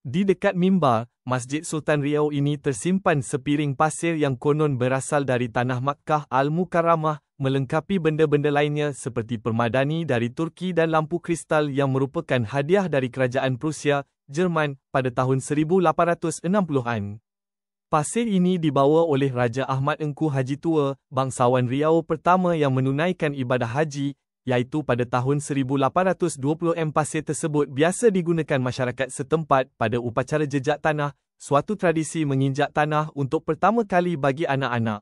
Di dekat mimbar, Masjid Sultan Riau ini tersimpan sepiring pasir yang konon berasal dari tanah Makkah Al-Mukarramah, melengkapi benda-benda lainnya seperti permadani dari Turki dan lampu kristal yang merupakan hadiah dari Kerajaan Prusia, Jerman, pada tahun 1860-an. Pasir ini dibawa oleh Raja Ahmad Engku Haji Tua, bangsawan Riau pertama yang menunaikan ibadah haji, iaitu pada tahun 1820. Pasir tersebut biasa digunakan masyarakat setempat pada upacara jejak tanah, suatu tradisi menginjak tanah untuk pertama kali bagi anak-anak.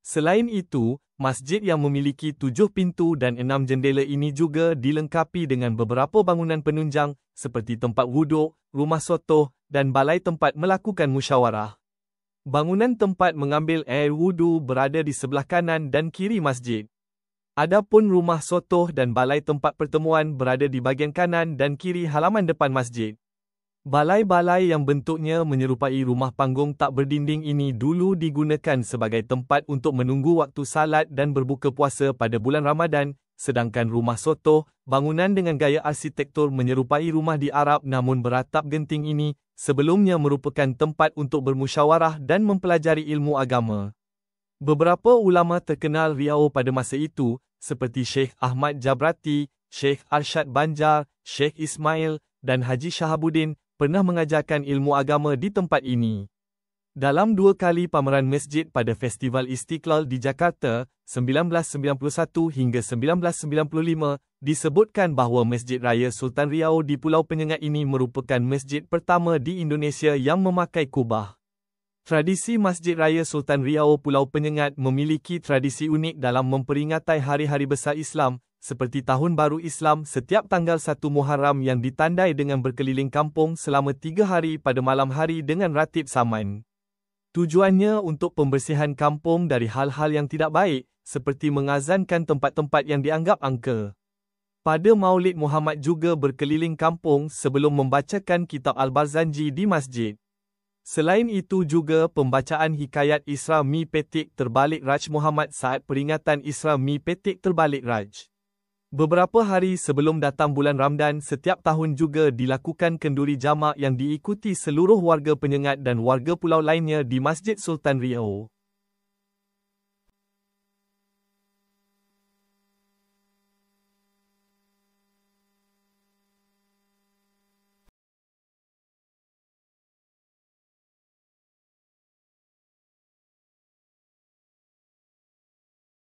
Selain itu, masjid yang memiliki 7 pintu dan 6 jendela ini juga dilengkapi dengan beberapa bangunan penunjang seperti tempat wuduk, rumah sotoh, dan balai tempat melakukan musyawarah. Bangunan tempat mengambil air wudu berada di sebelah kanan dan kiri masjid. Adapun rumah sotoh dan balai tempat pertemuan berada di bahagian kanan dan kiri halaman depan masjid. Balai-balai yang bentuknya menyerupai rumah panggung tak berdinding ini dulu digunakan sebagai tempat untuk menunggu waktu salat dan berbuka puasa pada bulan Ramadan, sedangkan rumah sotoh, bangunan dengan gaya arsitektur menyerupai rumah di Arab namun beratap genting ini, sebelumnya merupakan tempat untuk bermusyawarah dan mempelajari ilmu agama. Beberapa ulama terkenal Riau pada masa itu, seperti Syekh Ahmad Jabrati, Syekh Arsyad Banjar, Syekh Ismail, dan Haji Shahabuddin, pernah mengajarkan ilmu agama di tempat ini. Dalam 2 kali pameran masjid pada Festival Istiqlal di Jakarta, 1991 hingga 1995, disebutkan bahawa Masjid Raya Sultan Riau di Pulau Penyengat ini merupakan masjid pertama di Indonesia yang memakai kubah. Tradisi Masjid Raya Sultan Riau Pulau Penyengat memiliki tradisi unik dalam memperingati hari-hari besar Islam, seperti Tahun Baru Islam setiap tanggal 1 Muharram yang ditandai dengan berkeliling kampung selama 3 hari pada malam hari dengan ratib saman. Tujuannya untuk pembersihan kampung dari hal-hal yang tidak baik, seperti mengazankan tempat-tempat yang dianggap angka. Pada Maulid Muhammad juga berkeliling kampung sebelum membacakan kitab Al-Barzanji di masjid. Selain itu juga pembacaan hikayat Isra Mi Petik Terbalik Raj Muhammad saat peringatan Isra Mi Petik Terbalik Raj. Beberapa hari sebelum datang bulan Ramadan setiap tahun juga dilakukan kenduri jamak yang diikuti seluruh warga Penyengat dan warga pulau lainnya di Masjid Sultan Riau.